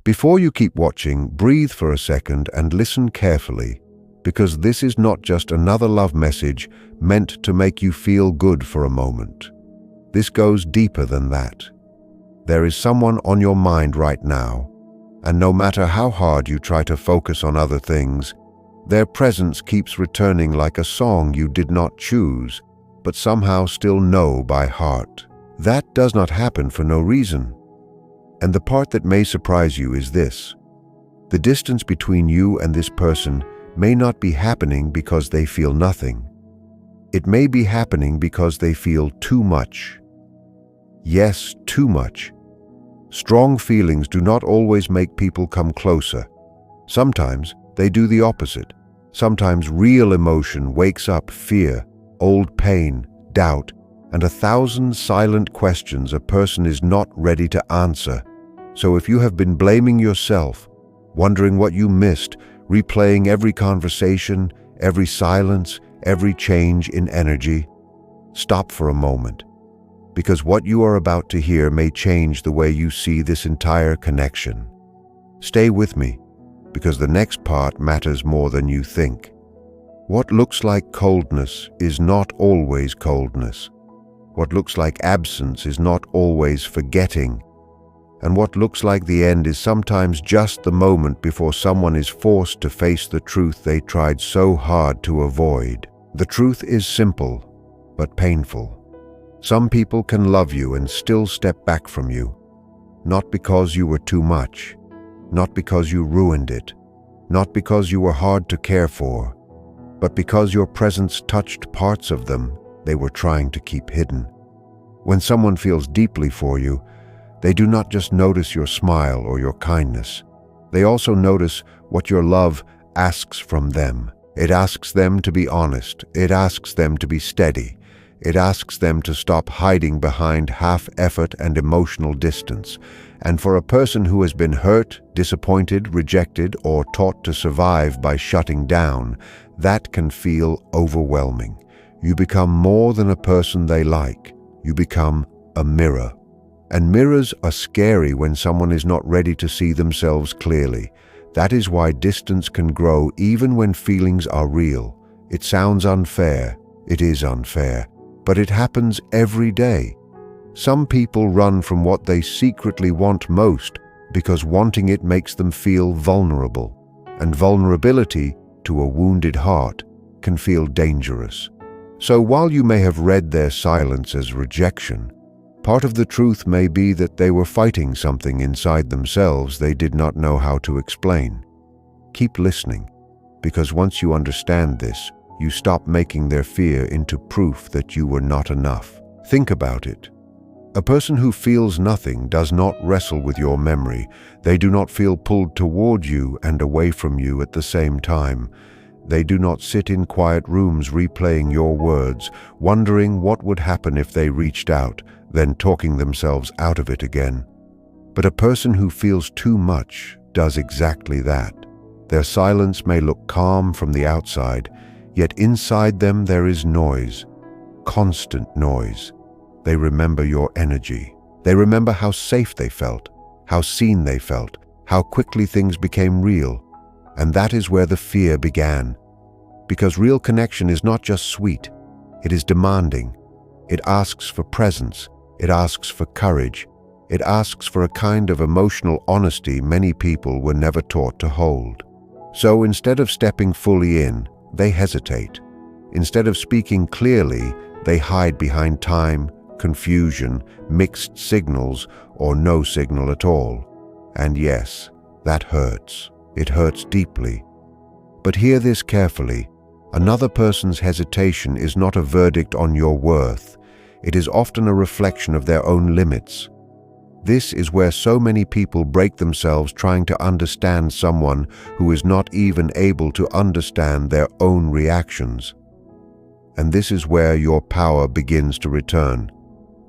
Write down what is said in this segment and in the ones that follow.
Before you keep watching, breathe for a second and listen carefully, because this is not just another love message meant to make you feel good for a moment. This goes deeper than that. There is someone on your mind right now, and no matter how hard you try to focus on other things, their presence keeps returning like a song you did not choose, but somehow still know by heart. That does not happen for no reason. And the part that may surprise you is this: the distance between you and this person may not be happening because they feel nothing. It may be happening because they feel too much. Yes, too much. Strong feelings do not always make people come closer. Sometimes they do the opposite. Sometimes real emotion wakes up fear, old pain, doubt, and 1,000 silent questions a person is not ready to answer. So if you have been blaming yourself, wondering what you missed, replaying every conversation, every silence, every change in energy, stop for a moment, because what you are about to hear may change the way you see this entire connection. Stay with me, because the next part matters more than you think. What looks like coldness is not always coldness. What looks like absence is not always forgetting. And what looks like the end is sometimes just the moment before someone is forced to face the truth they tried so hard to avoid. The truth is simple, but painful. Some people can love you and still step back from you, not because you were too much, not because you ruined it, not because you were hard to care for, but because your presence touched parts of them they were trying to keep hidden. When someone feels deeply for you, they do not just notice your smile or your kindness. They also notice what your love asks from them. It asks them to be honest. It asks them to be steady. It asks them to stop hiding behind half-effort and emotional distance. And for a person who has been hurt, disappointed, rejected, or taught to survive by shutting down, that can feel overwhelming. You become more than a person they like. You become a mirror. And mirrors are scary when someone is not ready to see themselves clearly. That is why distance can grow even when feelings are real. It sounds unfair. It is unfair. But it happens every day. Some people run from what they secretly want most because wanting it makes them feel vulnerable. And vulnerability, to a wounded heart, can feel dangerous. So while you may have read their silence as rejection, part of the truth may be that they were fighting something inside themselves they did not know how to explain. Keep listening, because once you understand this, you stop making their fear into proof that you were not enough. Think about it. A person who feels nothing does not wrestle with your memory. They do not feel pulled toward you and away from you at the same time. They do not sit in quiet rooms replaying your words, wondering what would happen if they reached out, then talking themselves out of it again. But a person who feels too much does exactly that. Their silence may look calm from the outside, yet inside them there is noise, constant noise. They remember your energy. They remember how safe they felt, how seen they felt, how quickly things became real. And that is where the fear began. Because real connection is not just sweet, it is demanding. It asks for presence. It asks for courage. It asks for a kind of emotional honesty many people were never taught to hold. So instead of stepping fully in, they hesitate. Instead of speaking clearly, they hide behind time, confusion, mixed signals, or no signal at all. And yes, that hurts. It hurts deeply. But hear this carefully. Another person's hesitation is not a verdict on your worth. It is often a reflection of their own limits. This is where so many people break themselves trying to understand someone who is not even able to understand their own reactions. And this is where your power begins to return.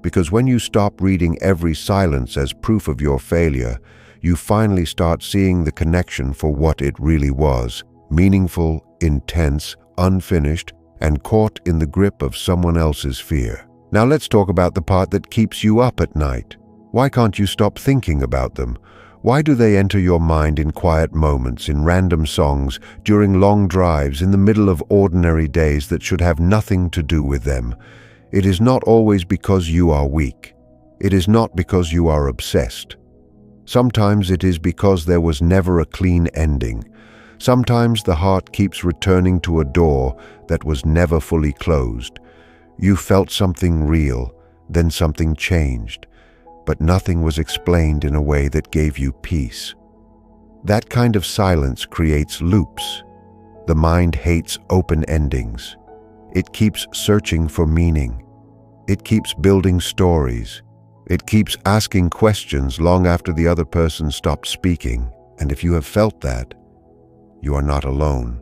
Because when you stop reading every silence as proof of your failure, you finally start seeing the connection for what it really was: meaningful, intense, unfinished, and caught in the grip of someone else's fear. Now let's talk about the part that keeps you up at night. Why can't you stop thinking about them? Why do they enter your mind in quiet moments, in random songs, during long drives, in the middle of ordinary days that should have nothing to do with them? It is not always because you are weak. It is not because you are obsessed. Sometimes it is because there was never a clean ending. Sometimes the heart keeps returning to a door that was never fully closed. You felt something real, then something changed, but nothing was explained in a way that gave you peace. That kind of silence creates loops. The mind hates open endings. It keeps searching for meaning. It keeps building stories. It keeps asking questions long after the other person stopped speaking. And if you have felt that, you are not alone.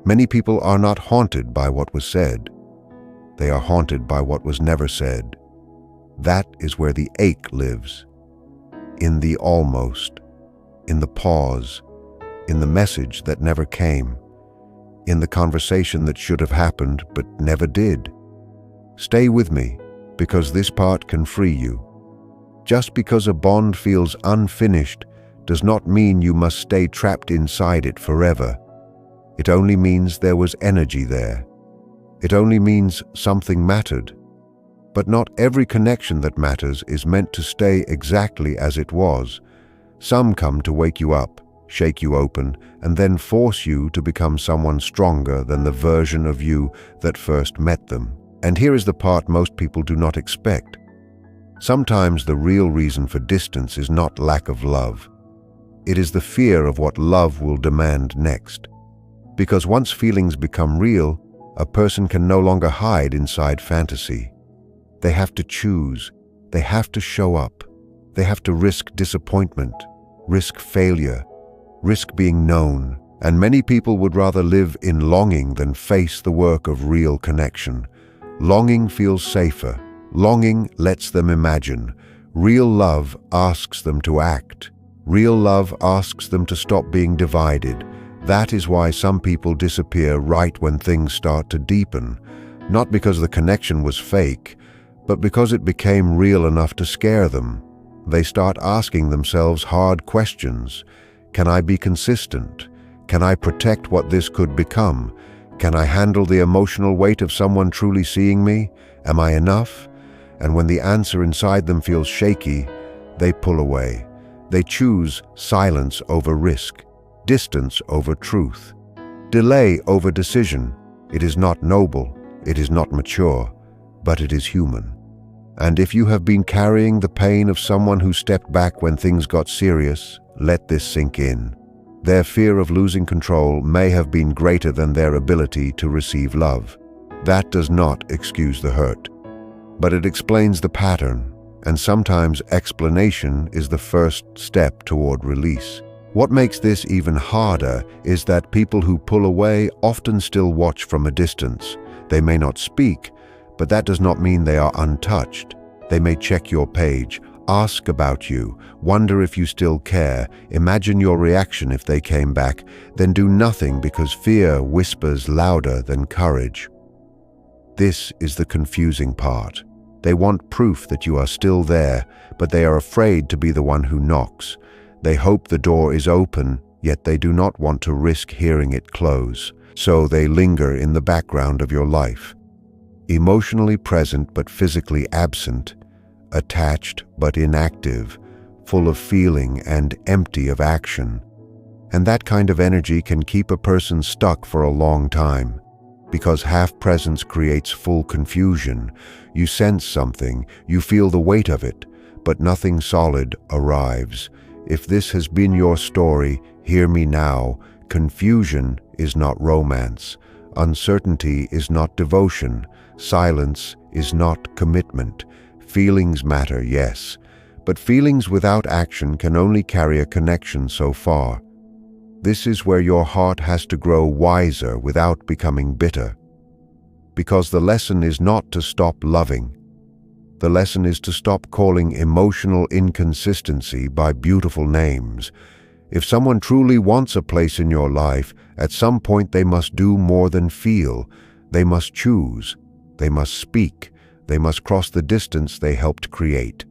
Many people are not haunted by what was said. They are haunted by what was never said. That is where the ache lives. In the almost, in the pause, in the message that never came, in the conversation that should have happened but never did. Stay with me, because this part can free you. Just because a bond feels unfinished does not mean you must stay trapped inside it forever. It only means there was energy there. It only means something mattered. But not every connection that matters is meant to stay exactly as it was. Some come to wake you up, shake you open, and then force you to become someone stronger than the version of you that first met them. And here is the part most people do not expect. Sometimes the real reason for distance is not lack of love. It is the fear of what love will demand next. Because once feelings become real, a person can no longer hide inside fantasy. They have to choose. They have to show up. They have to risk disappointment, risk failure, risk being known. And many people would rather live in longing than face the work of real connection. Longing feels safer. Longing lets them imagine. Real love asks them to act. Real love asks them to stop being divided. That is why some people disappear right when things start to deepen. Not because the connection was fake, but because it became real enough to scare them. They start asking themselves hard questions. Can I be consistent? Can I protect what this could become? Can I handle the emotional weight of someone truly seeing me? Am I enough? And when the answer inside them feels shaky, they pull away. They choose silence over risk, distance over truth, delay over decision. It is not noble, it is not mature, but it is human. And if you have been carrying the pain of someone who stepped back when things got serious, let this sink in. Their fear of losing control may have been greater than their ability to receive love. That does not excuse the hurt, but it explains the pattern, and sometimes explanation is the first step toward release. What makes this even harder is that people who pull away often still watch from a distance. They may not speak, but that does not mean they are untouched. They may check your page, ask about you, wonder if you still care, imagine your reaction if they came back, then do nothing because fear whispers louder than courage. This is the confusing part. They want proof that you are still there, but they are afraid to be the one who knocks. They hope the door is open, yet they do not want to risk hearing it close. So they linger in the background of your life. Emotionally present but physically absent, attached but inactive, full of feeling and empty of action. And that kind of energy can keep a person stuck for a long time. Because half-presence creates full confusion. You sense something, you feel the weight of it, but nothing solid arrives. If this has been your story, hear me now. Confusion is not romance. Uncertainty is not devotion. Silence is not commitment. Feelings matter, yes, but feelings without action can only carry a connection so far. This is where your heart has to grow wiser without becoming bitter. Because the lesson is not to stop loving. The lesson is to stop calling emotional inconsistency by beautiful names. If someone truly wants a place in your life, at some point they must do more than feel. They must choose. They must speak. They must cross the distance they helped create.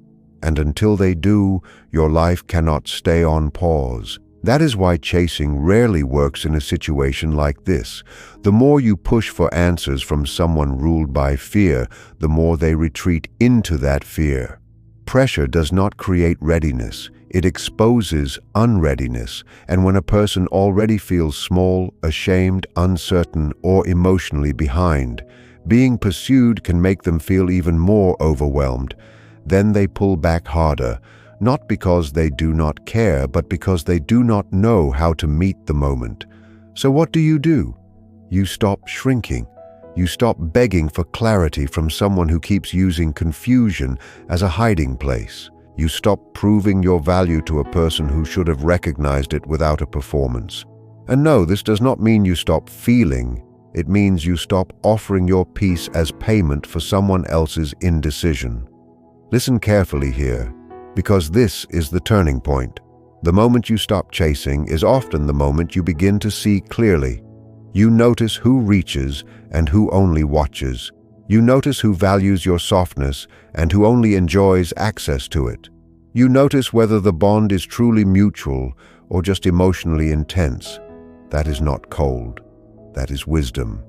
and until they do, your life cannot stay on pause. That is why chasing rarely works in a situation like this. The more you push for answers from someone ruled by fear, the more they retreat into that fear. Pressure does not create readiness. It exposes unreadiness, and when a person already feels small, ashamed, uncertain, or emotionally behind, being pursued can make them feel even more overwhelmed. Then they pull back harder, not because they do not care, but because they do not know how to meet the moment. So what do? You stop shrinking. You stop begging for clarity from someone who keeps using confusion as a hiding place. You stop proving your value to a person who should have recognized it without a performance. And no, this does not mean you stop feeling. It means you stop offering your peace as payment for someone else's indecision. Listen carefully here, because this is the turning point. The moment you stop chasing is often the moment you begin to see clearly. You notice who reaches and who only watches. You notice who values your softness and who only enjoys access to it. You notice whether the bond is truly mutual or just emotionally intense. That is not cold. That is wisdom.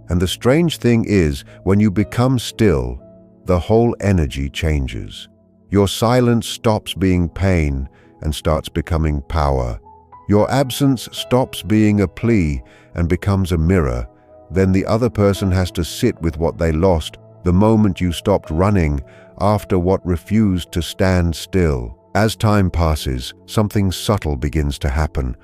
And the strange thing is, when you become still, the whole energy changes. Your silence stops being pain and starts becoming power. Your absence stops being a plea and becomes a mirror. Then the other person has to sit with what they lost the moment you stopped running after what refused to stand still. As time passes, something subtle begins to happen.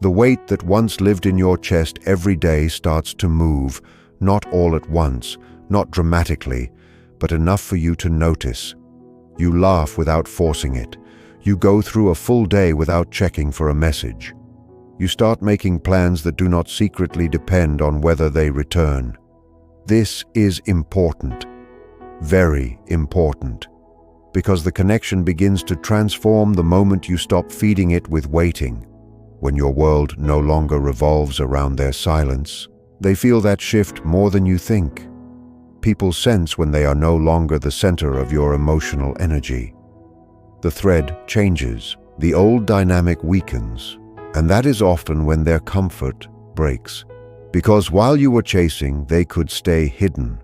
The weight that once lived in your chest every day starts to move, not all at once, not dramatically, but enough for you to notice. You laugh without forcing it. You go through a full day without checking for a message. You start making plans that do not secretly depend on whether they return. This is important, very important, because the connection begins to transform the moment you stop feeding it with waiting. When your world no longer revolves around their silence, they feel that shift more than you think. People sense when they are no longer the center of your emotional energy. The thread changes, the old dynamic weakens, and that is often when their comfort breaks. Because while you were chasing, they could stay hidden.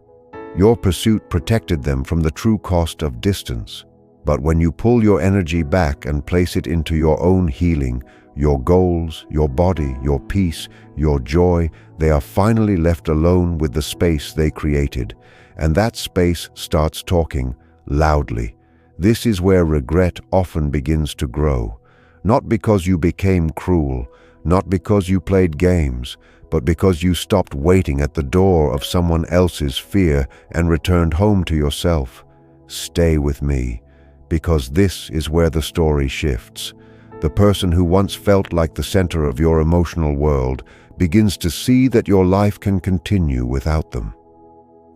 Your pursuit protected them from the true cost of distance. But when you pull your energy back and place it into your own healing, your goals, your body, your peace, your joy, they are finally left alone with the space they created. And that space starts talking loudly. This is where regret often begins to grow. Not because you became cruel, not because you played games, but because you stopped waiting at the door of someone else's fear and returned home to yourself. Stay with me, because this is where the story shifts. The person who once felt like the center of your emotional world begins to see that your life can continue without them.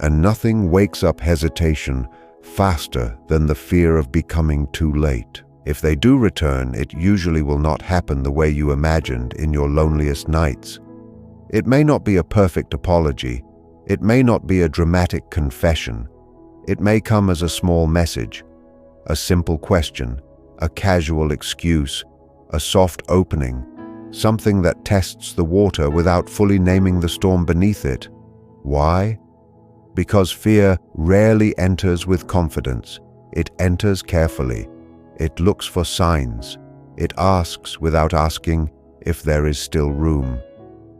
And nothing wakes up hesitation faster than the fear of becoming too late. If they do return, it usually will not happen the way you imagined in your loneliest nights. It may not be a perfect apology. It may not be a dramatic confession. It may come as a small message, a simple question, a casual excuse, a soft opening, something that tests the water without fully naming the storm beneath it. Why? Because fear rarely enters with confidence. It enters carefully. It looks for signs. It asks without asking if there is still room.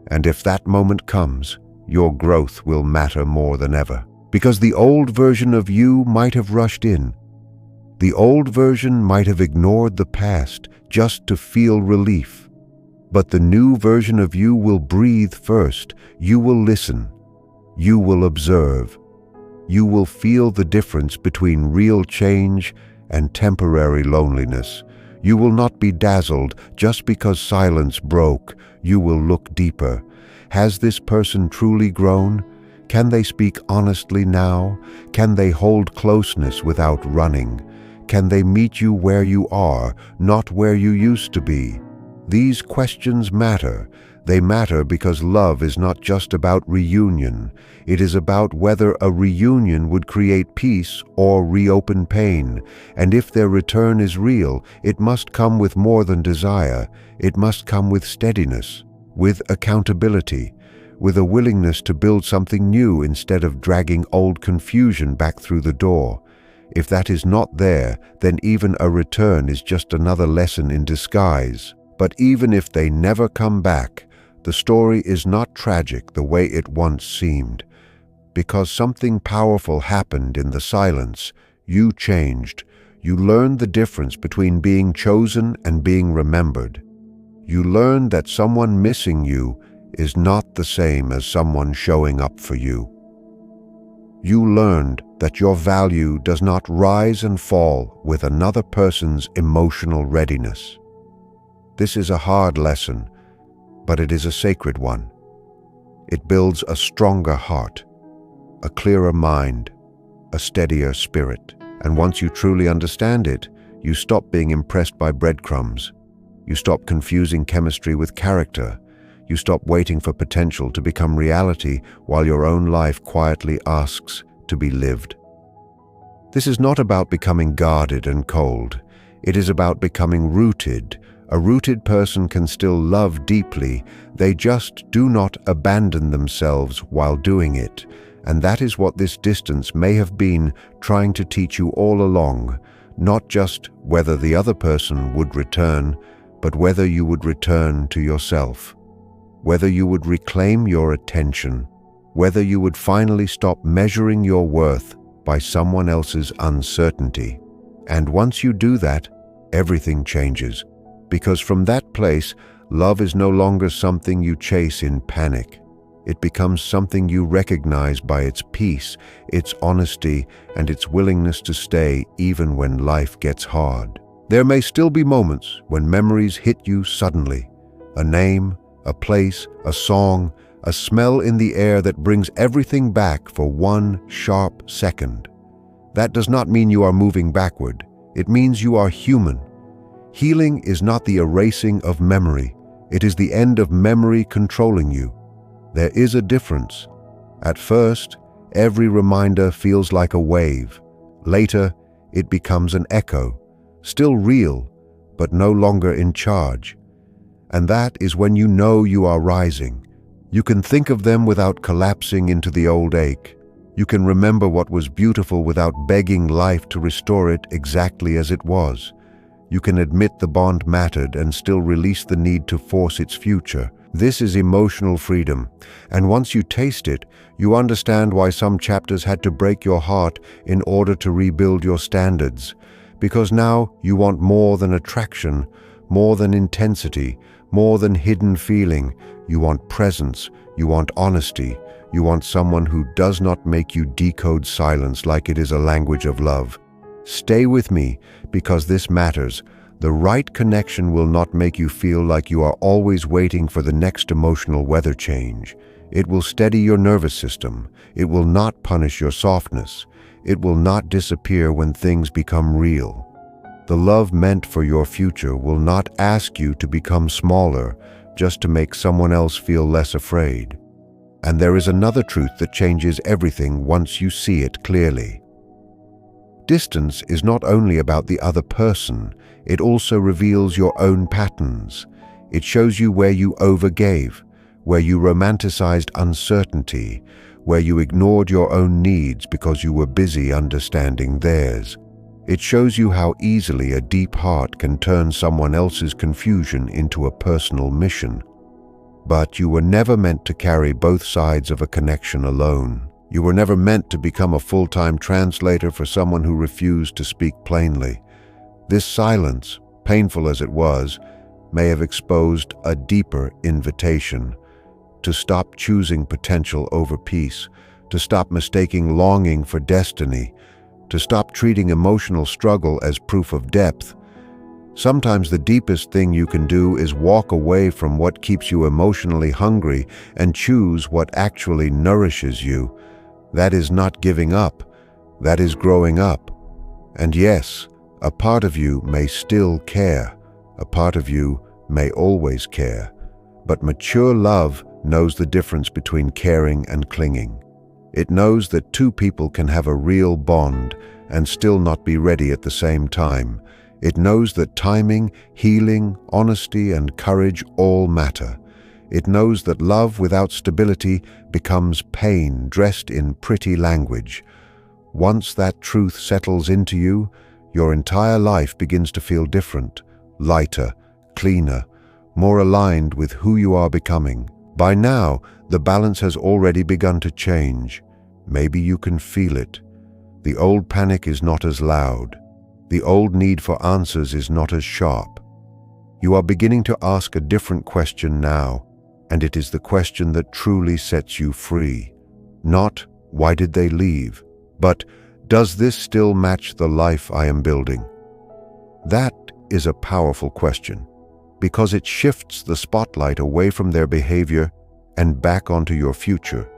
And if that moment comes, your growth will matter more than ever. Because the old version of you might have rushed in. The old version might have ignored the past just to feel relief. But the new version of you will breathe first. You will listen. You will observe. You will feel the difference between real change and temporary loneliness. You will not be dazzled just because silence broke. You will look deeper. Has this person truly grown? Can they speak honestly now? Can they hold closeness without running? Can they meet you where you are, not where you used to be? These questions matter. They matter because love is not just about reunion. It is about whether a reunion would create peace or reopen pain. And if their return is real, it must come with more than desire. It must come with steadiness, with accountability, with a willingness to build something new instead of dragging old confusion back through the door. If that is not there, then even a return is just another lesson in disguise. But even if they never come back, the story is not tragic the way it once seemed. Because something powerful happened in the silence, you changed. You learned the difference between being chosen and being remembered. You learned that someone missing you is not the same as someone showing up for you. You learned that your value does not rise and fall with another person's emotional readiness. This is a hard lesson, but it is a sacred one. It builds a stronger heart, a clearer mind, a steadier spirit. And once you truly understand it, you stop being impressed by breadcrumbs. You stop confusing chemistry with character. You stop waiting for potential to become reality while your own life quietly asks to be lived. This is not about becoming guarded and cold. It is about becoming rooted. A rooted person can still love deeply. They just do not abandon themselves while doing it. And that is what this distance may have been trying to teach you all along. Not just whether the other person would return, but whether you would return to yourself. Whether you would reclaim your attention. Whether you would finally stop measuring your worth by someone else's uncertainty. And once you do that, everything changes. Because from that place, love is no longer something you chase in panic. It becomes something you recognize by its peace, its honesty, and its willingness to stay even when life gets hard. There may still be moments when memories hit you suddenly. A name, a place, a song, a smell in the air that brings everything back for one sharp second. That does not mean you are moving backward. It means you are human. Healing is not the erasing of memory. It is the end of memory controlling you. There is a difference. At first, every reminder feels like a wave. Later, it becomes an echo, still real, but no longer in charge. And that is when you know you are rising. You can think of them without collapsing into the old ache. You can remember what was beautiful without begging life to restore it exactly as it was. You can admit the bond mattered and still release the need to force its future. This is emotional freedom, and once you taste it, you understand why some chapters had to break your heart in order to rebuild your standards. Because now you want more than attraction, more than intensity, more than hidden feeling. You want presence, you want honesty, you want someone who does not make you decode silence like it is a language of love. Stay with me, because this matters. The right connection will not make you feel like you are always waiting for the next emotional weather change. It will steady your nervous system. It will not punish your softness. It will not disappear when things become real. The love meant for your future will not ask you to become smaller just to make someone else feel less afraid. And there is another truth that changes everything once you see it clearly. Distance is not only about the other person, it also reveals your own patterns. It shows you where you overgave, where you romanticized uncertainty, where you ignored your own needs because you were busy understanding theirs. It shows you how easily a deep heart can turn someone else's confusion into a personal mission. But you were never meant to carry both sides of a connection alone. You were never meant to become a full-time translator for someone who refused to speak plainly. This silence, painful as it was, may have exposed a deeper invitation to stop choosing potential over peace, to stop mistaking longing for destiny, to stop treating emotional struggle as proof of depth. Sometimes the deepest thing you can do is walk away from what keeps you emotionally hungry and choose what actually nourishes you. That is not giving up. That is growing up. And yes, a part of you may still care. A part of you may always care, but mature love knows the difference between caring and clinging. It knows that two people can have a real bond and still not be ready at the same time. It knows that timing, healing, honesty, and courage all matter. It knows that love without stability becomes pain dressed in pretty language. Once that truth settles into you, your entire life begins to feel different, lighter, cleaner, more aligned with who you are becoming. By now, the balance has already begun to change. Maybe you can feel it. The old panic is not as loud. The old need for answers is not as sharp. You are beginning to ask a different question now, and it is the question that truly sets you free. Not, why did they leave? But, does this still match the life I am building? That is a powerful question, because it shifts the spotlight away from their behavior and back onto your future.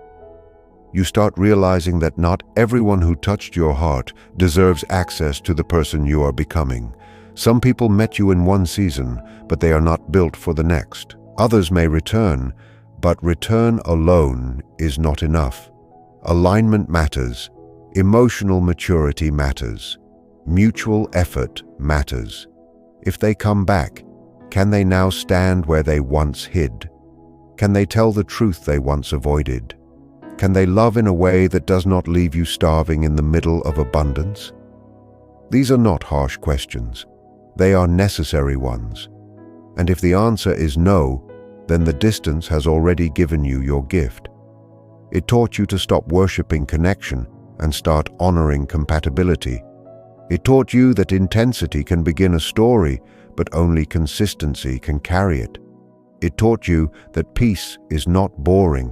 You start realizing that not everyone who touched your heart deserves access to the person you are becoming. Some people met you in one season, but they are not built for the next. Others may return, but return alone is not enough. Alignment matters. Emotional maturity matters. Mutual effort matters. If they come back, can they now stand where they once hid? Can they tell the truth they once avoided? Can they love in a way that does not leave you starving in the middle of abundance? These are not harsh questions. They are necessary ones. And if the answer is no, then the distance has already given you your gift. It taught you to stop worshiping connection and start honoring compatibility. It taught you that intensity can begin a story, but only consistency can carry it. It taught you that peace is not boring.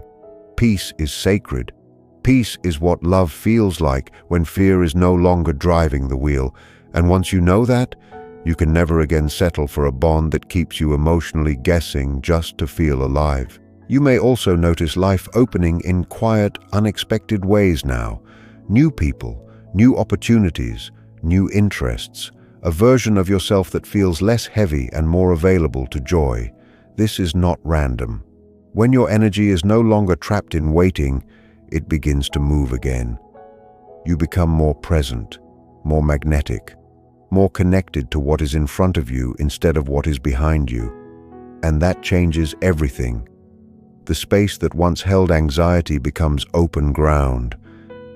Peace is sacred. Peace is what love feels like when fear is no longer driving the wheel. And once you know that, you can never again settle for a bond that keeps you emotionally guessing just to feel alive. You may also notice life opening in quiet, unexpected ways now. New people, new opportunities, new interests, a version of yourself that feels less heavy and more available to joy. This is not random. When your energy is no longer trapped in waiting, it begins to move again. You become more present, more magnetic, more connected to what is in front of you instead of what is behind you. And that changes everything. The space that once held anxiety becomes open ground.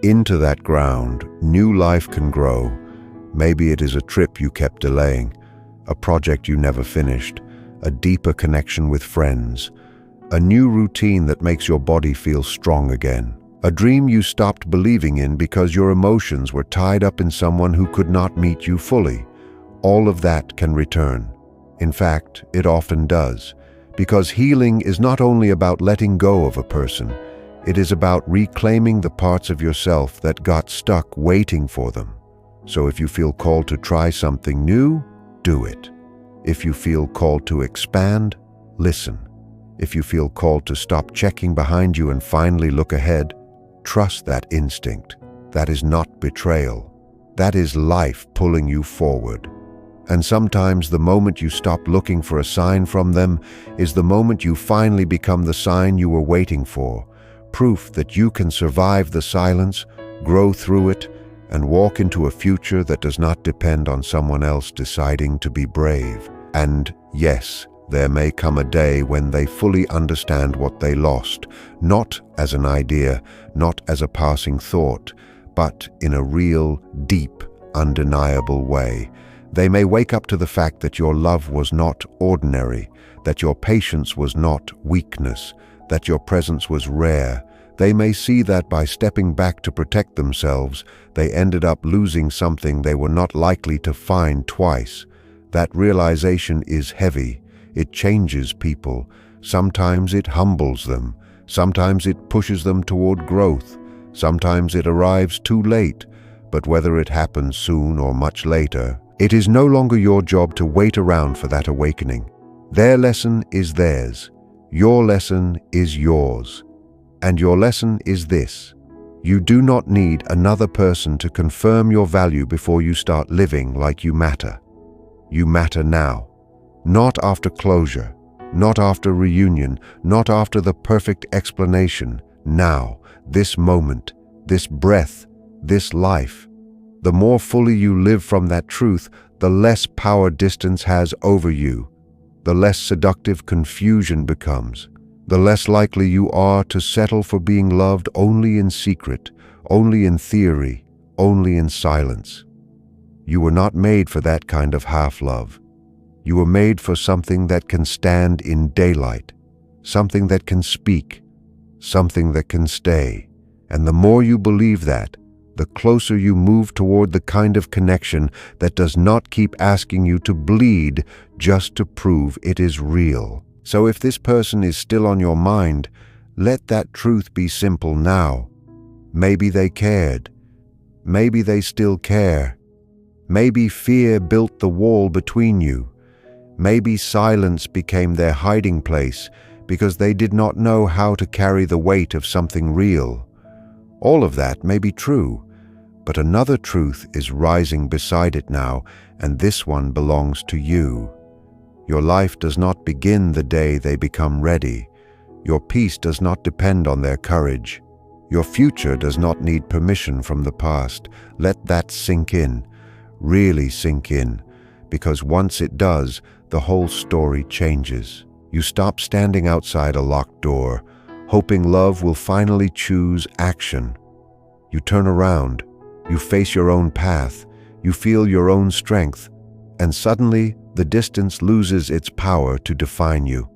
Into that ground, new life can grow. Maybe it is a trip you kept delaying, a project you never finished, a deeper connection with friends, a new routine that makes your body feel strong again, a dream you stopped believing in because your emotions were tied up in someone who could not meet you fully. All of that can return. In fact, it often does, because healing is not only about letting go of a person, it is about reclaiming the parts of yourself that got stuck waiting for them. So if you feel called to try something new, do it. If you feel called to expand, listen. If you feel called to stop checking behind you and finally look ahead, trust that instinct. That is not betrayal. That is life pulling you forward. And sometimes the moment you stop looking for a sign from them is the moment you finally become the sign you were waiting for. Proof that you can survive the silence, grow through it, and walk into a future that does not depend on someone else deciding to be brave. And yes, there may come a day when they fully understand what they lost, not as an idea, not as a passing thought, but in a real, deep, undeniable way. They may wake up to the fact that your love was not ordinary, that your patience was not weakness, that your presence was rare. They may see that by stepping back to protect themselves, they ended up losing something they were not likely to find twice. That realization is heavy. It changes people. Sometimes it humbles them. Sometimes it pushes them toward growth. Sometimes it arrives too late. But whether it happens soon or much later, it is no longer your job to wait around for that awakening. Their lesson is theirs. Your lesson is yours. And your lesson is this: you do not need another person to confirm your value before you start living like you matter. You matter now. Not after closure, not after reunion, not after the perfect explanation. Now, this moment, this breath, this life. The more fully you live from that truth, the less power distance has over you, the less seductive confusion becomes, the less likely you are to settle for being loved only in secret, only in theory, only in silence. You were not made for that kind of half-love. You were made for something that can stand in daylight, something that can speak, something that can stay. And the more you believe that, the closer you move toward the kind of connection that does not keep asking you to bleed just to prove it is real. So if this person is still on your mind, let that truth be simple now. Maybe they cared. Maybe they still care. Maybe fear built the wall between you. Maybe silence became their hiding place because they did not know how to carry the weight of something real. All of that may be true, but another truth is rising beside it now, and this one belongs to you. Your life does not begin the day they become ready. Your peace does not depend on their courage. Your future does not need permission from the past. Let that sink in, really sink in, because once it does, the whole story changes. You stop standing outside a locked door, hoping love will finally choose action. You turn around, you face your own path, you feel your own strength, and suddenly the distance loses its power to define you.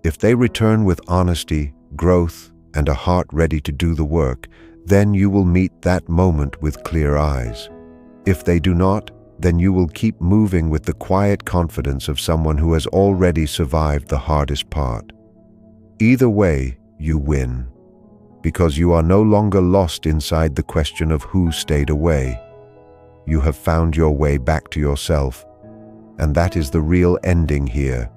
If they return with honesty, growth, and a heart ready to do the work, then you will meet that moment with clear eyes. If they do not, then you will keep moving with the quiet confidence of someone who has already survived the hardest part. Either way, you win, because you are no longer lost inside the question of who stayed away. You have found your way back to yourself, and that is the real ending here.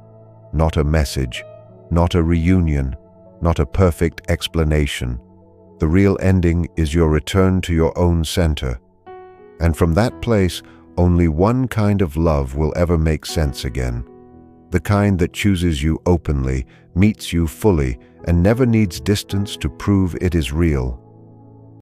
Not a message, not a reunion, not a perfect explanation. The real ending is your return to your own center. And from that place, only one kind of love will ever make sense again. The kind that chooses you openly, meets you fully, and never needs distance to prove it is real.